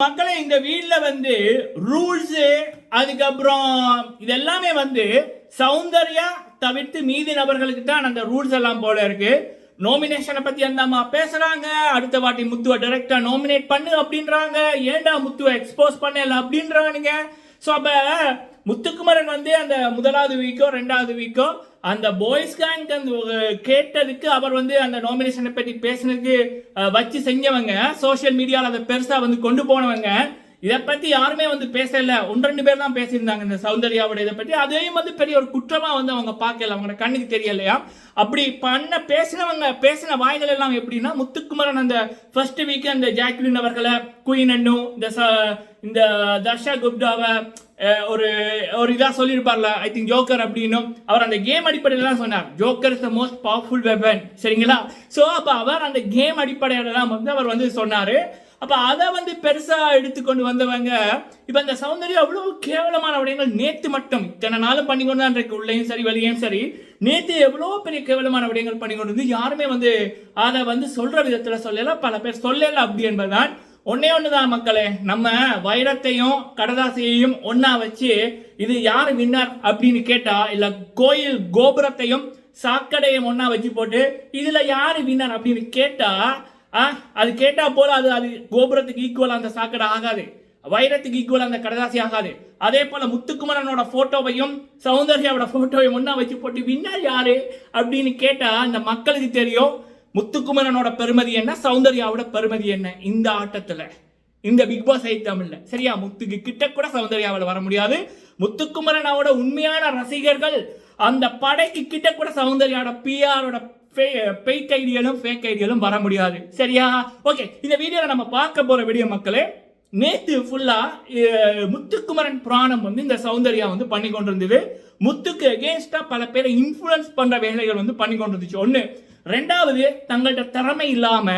மக்களை இந்த வீட்ல வந்து ரூல்ஸ் அதுக்கப்புறம் இதெல்லாமே வந்து சௌந்தர்யா தவிர்த்து மீதி நபர்களுக்கு தான் அந்த ரூல்ஸ் எல்லாம் போல இருக்கு. நோமினேஷனை பத்தி அந்த அம்மா பேசுறாங்க. அடுத்த வாட்டி முத்துவை டைரக்டா நாமினேட் பண்ணு அப்படின்றாங்க. ஏண்டா முத்துவை எக்ஸ்போஸ் பண்ணல அப்படின்றானுங்க. ஸோ அப்ப முத்துக்குமரன் வந்து அந்த முதலாவது வீக்கோ ரெண்டாவது வீக்கோ அந்த பாய்ஸ் கேங்க் அந்த கேட்டதுக்கு அவர் வந்து அந்த நாமினேஷனை பற்றி பேசினதுக்கு வச்சு செஞ்சவங்க, சோசியல் மீடியாவில் அதை பெருசாக வந்து கொண்டு போனவங்க. இதை பற்றி யாருமே வந்து பேசல. 1-2 பேர் தான் பேசியிருந்தாங்க இந்த சௌந்தர்யாவோட இதை பற்றி. அதையும் வந்து பெரிய ஒரு குற்றமாக வந்து அவங்க பார்க்கல, அவங்க கண்ணுக்கு தெரியலையா. அப்படி பேசின வாய்கள் எல்லாம் எப்படின்னா, முத்துக்குமரன் அந்த ஃபர்ஸ்ட் வீக் அந்த ஜாக்லின் அவர்களை, குயின் அண்ணு, இந்த தர்ஷா குப்தாவை ஒரு இதா சொல்லியிருப்பார்ல, ஐ திங்க் ஜோக்கர் அப்படின்னு. அவர் அந்த கேம் அடிப்படையில் தான் சொன்னார், joker is the most powerful weapon, சரிங்களா. ஸோ அப்போ அவர் அந்த கேம் அடிப்படையில் தான் வந்து அவர் வந்து சொன்னார். அப்போ அதை வந்து பெருசாக எடுத்துக்கொண்டு வந்தவங்க இப்போ இந்த சௌந்தர்யா அவ்வளோ கேவலமான விடயங்கள் நேற்று மட்டும் இத்தனை நாளும் பண்ணி கொண்டு தான் இருக்கு, உள்ளேயும் சரி வெளியும் சரி. நேற்று எவ்வளோ பெரிய கேவலமான விடயங்கள் பண்ணி கொண்டு வந்து யாருமே வந்து அதை வந்து சொல்கிற விதத்தில் சொல்லலை, பல பேர் சொல்லலை. அப்படி என்பதுதான் ஒன்னே தான் மக்களே, நம்ம வைரத்தையும் கடதாசியையும் ஒன்னா வச்சு இது யாரு வின்னர் அப்படின்னு கேட்டா, இல்ல கோயில் கோபுரத்தையும் சாக்கடையும் ஒன்னா வச்சு போட்டு இதுல யாரு வின்னர் அப்படின்னு கேட்டா, அது கேட்டா போல அது கோபுரத்துக்கு ஈக்குவல் அந்த சாக்கடை ஆகாது, வைரத்துக்கு ஈக்குவல் அந்த கடதாசி ஆகாது. அதே போல முத்துக்குமரனோட போட்டோவையும் சௌந்தர்யாவோட போட்டோவையும் ஒன்னா வச்சு போட்டு வின்னர் யாரு அப்படின்னு கேட்டா அந்த மக்களுக்கு தெரியும் முத்துக்குமரனோட பெருமதி என்ன, சௌந்தர்யாவோட பெருமதி என்ன இந்த ஆட்டத்துல, இந்த பிக் பாஸ் தமிழ்ல. சரியா, முத்துக்கு கிட்ட கூட சௌந்தர்யாவில் வர முடியாது. முத்துக்குமரனோட உண்மையான ரசிகர்கள் அந்த படைக்கு கிட்ட கூட சௌந்தர்யாவோட பிஆரோட பெய்ட் ஐடியாலும் ஃபேக் ஐடியாலும் வர முடியாது. சரியா, ஓகே. இந்த வீடியோல நம்ம பார்க்க போற வீடியோ மக்களே, நேத்து ஃபுல்லா முத்துக்குமரன் புராணம் வந்து இந்த சௌந்தர்யா வந்து பண்ணி கொண்டிருந்தது. முத்துக்கு அகேன்ஸ்டா பல பேரை இன்ஃபுளுன்ஸ் பண்ற வேலைகள் வந்து பண்ணி கொண்டிருந்துச்சு. ஒன்று. ரெண்டாவது, தங்கள்கிட்ட திறமை இல்லாம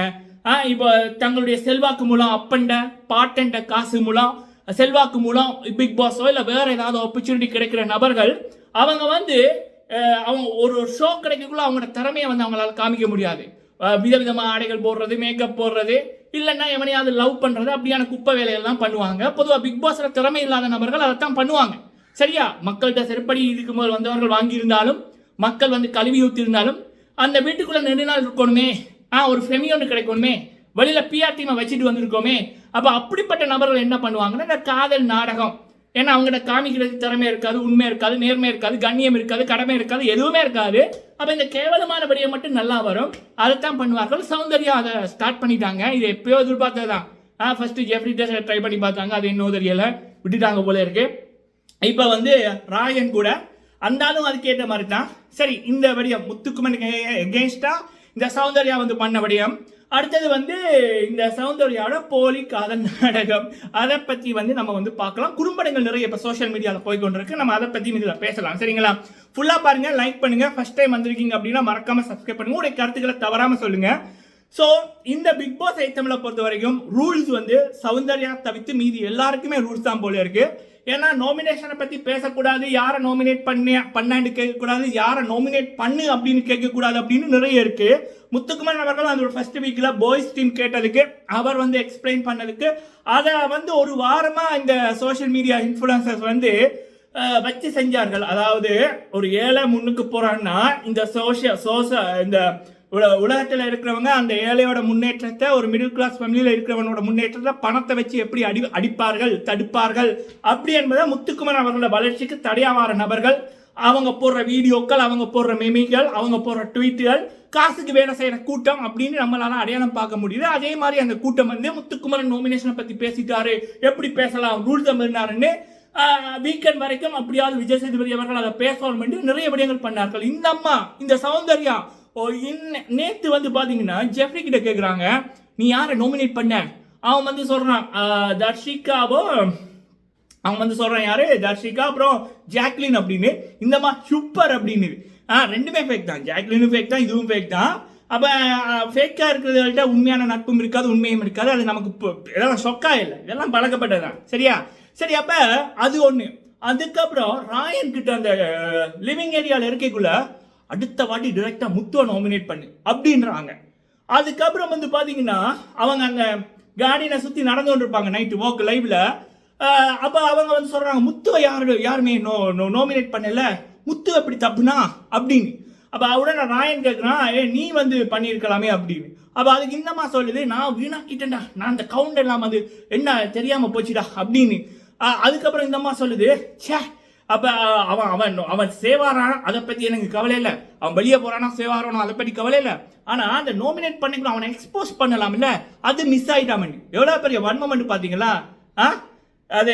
இப்போ தங்களுடைய செல்வாக்கு மூலம் அப்பண்ட பாட்டண்ட காசு மூலம் செல்வாக்கு மூலம் பிக் பாஸோ இல்லை வேற ஏதாவது ஆப்பர்ச்சுனிட்டி கிடைக்கிற நபர்கள் அவங்க வந்து அவங்க ஒரு ஷோ கிடைக்கக்குள்ள அவங்களோட திறமையை வந்து அவங்களால காமிக்க முடியாது. விதவிதமாக ஆடைகள் போடுறது, மேக்கப் போடுறது, இல்லைன்னா எவனையாவது லவ் பண்ணுறது, அப்படியான குப்பை வேலைகள் தான் பண்ணுவாங்க. பொதுவாக பிக் பாஸில் திறமை இல்லாத நபர்கள் அதைத்தான் பண்ணுவாங்க. சரியா, மக்கள்கிட்ட செருப்படி இதுக்கு முதல் வந்தவர்கள் வாங்கியிருந்தாலும், மக்கள் வந்து கழுவி ஊற்றிருந்தாலும், அந்த வீட்டுக்குள்ள 2 நாள் இருக்கணுமே, ஒரு ஃபெமி ஒன்று கிடைக்கணுமே, வெளியில பிஆர் டீமை வச்சுட்டு வந்திருக்கோமே. அப்போ அப்படிப்பட்ட நபர்கள் என்ன பண்ணுவாங்கன்னா, இந்த காதல் நாடகம், ஏன்னா அவங்கள்ட்ட காமிக்கிறது திறமை இருக்காது, உண்மை இருக்காது, நேர்மை இருக்காது, கண்ணியம் இருக்காது, கடமை இருக்காது, எதுவுமே இருக்காது. அப்போ இந்த கேவலமான படியை மட்டும் நல்லா வரும், அதைத்தான் பண்ணுவார்கள். சௌந்தர்யா அதை ஸ்டார்ட் பண்ணிட்டாங்க. இது எப்பயோ எதிர்பார்த்ததுதான். ஃபர்ஸ்ட் ஜெஃப்ரி ட்ரை பண்ணி பார்த்தாங்க, அது இன்னும் தெரியல, விட்டுட்டாங்க போல இருக்கு. இப்போ வந்து ராயன் கூட அந்தாலும் அதுக்கேற்ற மாதிரி தான். சரி, இந்த வடிவம் முத்துக்குமரனுக்கு எகெயின்ஸ்டா இந்த சௌந்தர்யா வந்து பண்ண வடிவம். அடுத்தது வந்து இந்த சௌந்தர்யாவோட போலி காதல் நாடகம், அதை பற்றி வந்து நம்ம வந்து பார்க்கலாம். குறும்படங்கள் நிறைய இப்போ சோஷியல் மீடியாவில் போய்கொண்டிருக்கு, நம்ம அதை பற்றி இதில் பேசலாம். சரிங்களா, ஃபுல்லாக பாருங்க, லைக் பண்ணுங்க. ஃபர்ஸ்ட் டைம் வந்திருக்கீங்க அப்படின்னா மறக்காம சப்ஸ்கிரைப் பண்ணுங்க, உங்களுடைய கருத்துக்களை தவறாமல் சொல்லுங்க. ஸோ இந்த பிக் பாஸ் தமிழை பொறுத்த வரைக்கும் ரூல்ஸ் வந்து சௌந்தர்யா தவிர்த்து மீதி எல்லாருக்குமே ரூல்ஸ் தான் போல இருக்கு. ஏன்னா நாமினேஷனை பற்றி பேசக்கூடாது, யாரை நாமினேட் பண்ணான்னு கேட்கக்கூடாது, யாரை நாமினேட் பண்ணு அப்படின்னு கேட்கக்கூடாது அப்படின்னு நிறைய இருக்கு. முத்துக்குமரன் அவர்கள் அந்த ஃபர்ஸ்ட் வீக்ல பாய்ஸ் டீம் கேட்டதுக்கு அவர் வந்து எக்ஸ்பிளைன் பண்ணதுக்கு அதை வந்து ஒரு வாரமா இந்த சோஷியல் மீடியா இன்ஃப்ளூயன்சர்ஸ் வந்து வச்சு செஞ்சார்கள். அதாவது ஒரு ஏழை முன்னுக்கு போறான்னா இந்த இந்த உலகத்தில் இருக்கிறவங்க அந்த ஏழையோட முன்னேற்றத்தை, ஒரு மிடில் கிளாஸ் ஃபேமிலியில் இருக்கிறவனோட முன்னேற்றத்தை பணத்தை வச்சு எப்படி அடிப்பார்கள், தடுப்பார்கள் அப்படி என்பதை முத்துக்குமரன் அவர்களோட வளர்ச்சிக்கு தடையாவார நபர்கள், அவங்க போடுற வீடியோக்கள், அவங்க போடுற மெமிகள், அவங்க போடுற ட்வீட்டுகள், காசுக்கு வேலை செய்யற கூட்டம் அப்படின்னு நம்மளால அடையாளம் பார்க்க முடியுது. அதே மாதிரி அந்த கூட்டம் வந்து முத்துக்குமரன் நாமினேஷனை பத்தி பேசிட்டாரு, எப்படி பேசலாம், ரூல்ஸ் மீறினாருன்னு வீக்கெண்ட் வரைக்கும் அப்படியாவது விஜய் சேதுபதி அவர்கள் அதை பேசணும் என்று நிறைய விடயங்கள் பண்ணார்கள். இந்த அம்மா, இந்த சௌந்தர்யா நேத்து வந்து பாத்தீங்கன்னா ஜெஃப்ரி கிட்ட கேக்குறாங்க, நீ யாரை நாமினேட் பண்ண? அவன் வந்து சொல்றான் தர்ஷிகாவோ, அவன் வந்து சொல்றான் யாரு, தர்ஷிகா அப்புறம் ஜாக்லின் அப்படின்னு. இந்தமா சூப்பர் அப்படின்னு. ரெண்டுமே ஃபேக் தான், ஜாக்லினும் ஃபேக் தான், இதுவும் ஃபேக் தான். அப்ப ஃபேக்கா இருக்கிறத உண்மையான நட்பும் இருக்காது, உண்மையும் இருக்காது. அது நமக்கு இதெல்லாம் சொக்கா இல்லை, இதெல்லாம் பழக்கப்பட்டதுதான். சரியா, சரி. அப்ப அது ஒண்ணு. அதுக்கப்புறம் ராயன் கிட்ட அந்த லிவிங் ஏரியால இருக்கைக்குள்ள அடுத்த வாட்டி டைரக்டா முத்துவை நாமினேட் பண்ணு அப்படின்றாங்க. அதுக்கப்புறம் வந்து பாத்தீங்கன்னா அவங்க அந்த கார்டனை சுத்தி நடந்து கொண்டு இருப்பாங்க நைட்டு வாக் லைவ்ல. அப்ப அவங்க வந்து சொல்றாங்க முத்துவை யாருமே நோமினேட் பண்ணல, முத்து எப்படி தப்புனா அப்படின்னு. அப்ப உடனே ராயன் கேட்கிறான், நீ வந்து பண்ணியிருக்கலாமே அப்படின்னு. அப்ப அதுக்கு இந்தமா சொல்லுது, நான் வீணாக்கிட்டேன்டா, நான் அந்த கவுண்ட் எல்லாம் வந்து என்ன தெரியாம போச்சுடா அப்படின்னு. அதுக்கப்புறம் இந்தம்மா சொல்லுது, சே அப்ப அவன் சேவாரானா அதை பத்தி எனக்கு கவலை இல்லை, அவன் வெளியே போறானா சேவாரானோ அதை பத்தி கவலை இல்லை, ஆனா அந்த நோமினேட் பண்ணிக்கலாம் அவனை எக்ஸ்போஸ் பண்ணலாம் இல்ல, அது மிஸ் ஆயிட்டாமன். எவ்வளவு பெரிய வன்மம் பாத்தீங்களா? அது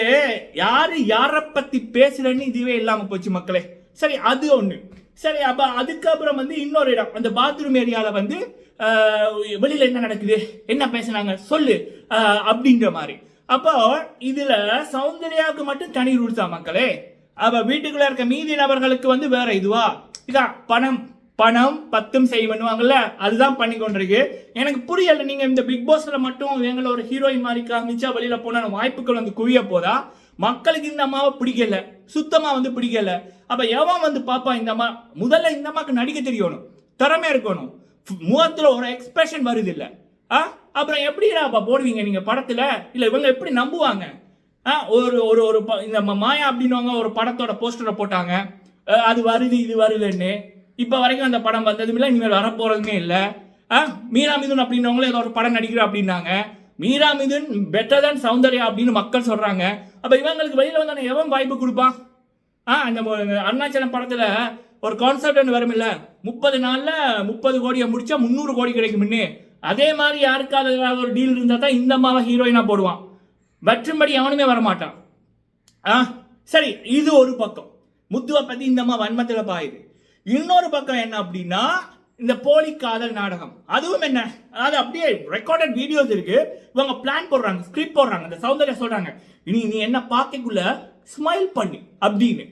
யாரை பத்தி பேசுறேன்னு இதுவே இல்லாம போச்சு மக்களே. சரி, அது ஒண்ணு. சரி, அப்ப அதுக்கப்புறம் வந்து இன்னொரு இடம், அந்த பாத்ரூம் ஏரியால வந்து வெளியில என்ன நடக்குது, என்ன பேசுனாங்க சொல்லு அப்படின்ற மாதிரி. அப்போ இதுல சௌந்தர்யாவுக்கு மட்டும் தனி ரூல்ஸா மக்களே? அப்ப வீட்டுக்குள்ள இருக்க மீதி நபர்களுக்கு வந்து வேற இதுவா? இதான் பணம் பத்தும் செய்வனுவாங்கல்ல, அதுதான் பண்ணி கொண்டிருக்கு. எனக்கு புரியல, நீங்க இந்த பிக் பாஸ்ல மட்டும் எங்களை ஒரு ஹீரோயின் மாதிரி காமிச்சா வெளியில போன வாய்ப்புகள் வந்து குவிய போதா? மக்களுக்கு இந்த அம்மாவை பிடிக்கல, சுத்தமா வந்து பிடிக்கல. அப்ப எவன் வந்து பாப்பா இந்த அம்மா? முதல்ல இந்த அம்மாக்கு நடிக்க தெரியணும், திறமை இருக்கணும், முகத்துல ஒரு எக்ஸ்பிரஷன் வருது இல்ல. அப்புறம் எப்படிடா போடுவீங்க நீங்க படத்துல? இல்ல இவங்க எப்படி நம்புவாங்க? ஒரு ஒரு ஒரு இந்த மாயா அப்படின்னவங்க ஒரு படத்தோட போஸ்டரை போட்டாங்க, அது வருது இது வருதுன்னு. இப்ப வரைக்கும் அந்த படம் வந்ததும் இல்லை, இனிமேல் வரப்போறதுமே இல்லை. மீரா மிதுன் அப்படின்னவங்களும் ஏதோ ஒரு படம் நடிக்கிற அப்படின்னாங்க. மீரா மிதுன் பெட்டர் தான் சௌந்தர்யா அப்படின்னு மக்கள் சொல்றாங்க. அப்ப இவங்களுக்கு வெளியில வந்தானே எவன் வாய்ப்பு கொடுப்பான்? அந்த அருணாச்சலம் படத்துல ஒரு கான்செப்ட் வரும் இல்ல, 30 நாள்ல 30 கோடியை முடிச்சா 300 கோடி கிடைக்கும்னு. அதே மாதிரி யாருக்காவது ஒரு டீல் இருந்தா தான் இந்த அம்மாவை ஹீரோயினா போடுவான், மற்றும்படி அவனுமே வரமாட்டான். சரி, இது ஒரு பக்கம். முத்துவை பத்தி இந்த அம்மா வன்மத்துல பாயுது. இன்னொரு பக்கம் என்ன அப்படின்னா, இந்த போலி காதல் நாடகம். அதுவும் என்ன, அது அப்படியே ரெக்கார்டட் வீடியோஸ் இருக்கு. இவங்க பிளான் போடுறாங்க, ஸ்கிரிப்ட் போடுறாங்க. இந்த சௌந்தர்யா சொல்றாங்க, இனி நீ என்ன பார்க்கக்குள்ள ஸ்மைல் பண்ணி அப்படின்னு.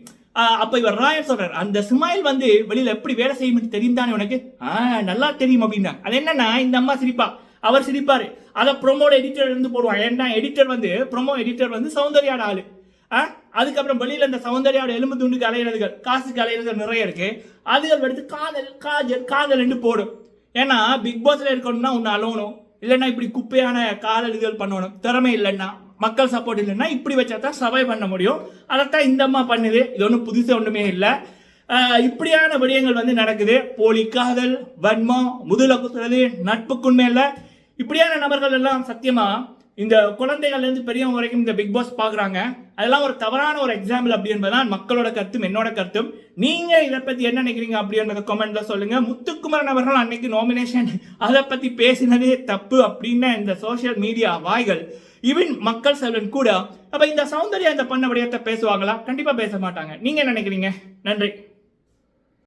அப்ப இவர் ராயன் சொல்றாரு, அந்த ஸ்மைல் வந்து வெளியில எப்படி வேலை செய்யும் தெரியும் தானே உனக்கு? நல்லா தெரியும் அப்படின்னா. அது என்னன்னா, இந்த அம்மா சிரிப்பா, அவர் சிரிப்பாரு. அதை ப்ரொமோட எடிட்டர் இருந்து போடுவாங்க. ஏன்னா எடிட்டர் வந்து ப்ரொமோ எடிட்டர் வந்து சௌந்தர்யாட ஆளு. அதுக்கப்புறம் வெளியில இந்த சௌந்தர்யாவோட எலும்பு துண்டுக்கு அலையிறதுகள், காசுக்கு அலையிறதுகள் நிறைய இருக்கு. அதுகள் எடுத்து காதல் போடும். ஏன்னா பிக் பாஸ்ல இருக்கணும்னா ஒன்னு அலோனும், இல்லைன்னா இப்படி குப்பையான காதல்கள் பண்ணணும். திறமை இல்லைன்னா, மக்கள் சப்போர்ட் இல்லைன்னா இப்படி வச்சா தான் சர்வை பண்ண முடியும். அதைத்தான் இந்த அம்மா பண்ணுது. இது ஒன்றும் புதுசு ஒன்றுமே இல்லை. இப்படியான விடயங்கள் வந்து நடக்குது. போலி காதல், வன்மம், முதல குத்துறது, நட்புக்குண்மை இல்லை. இப்படியான நபர்கள் எல்லாம் சத்தியமா இந்த குழந்தைகள்ல இருந்து பெரியவங்க வரைக்கும் இந்த பிக் பாஸ் பாக்குறாங்க. அதெல்லாம் ஒரு தவறான ஒரு எக்ஸாம்பிள் அப்படி என்பதுதான் மக்களோட கருத்தும் என்னோட கருத்தும். நீங்க இதை பத்தி என்ன நினைக்கிறீங்க அப்படி என்பதை கமெண்ட்ல சொல்லுங்க. முத்துக்குமரன் அவர்கள் அன்னைக்கு நாமினேஷன் அதை பத்தி பேசினதே தப்பு அப்படின்னு இந்த சோசியல் மீடியா வாய்கள், ஈவன் மக்கள் செல்வன் கூட அப்ப இந்த சௌந்தர்யா இந்த பண்ண விடயத்தை பேசுவாங்களா? கண்டிப்பா பேச மாட்டாங்க. நீங்க நினைக்கிறீங்க? நன்றி.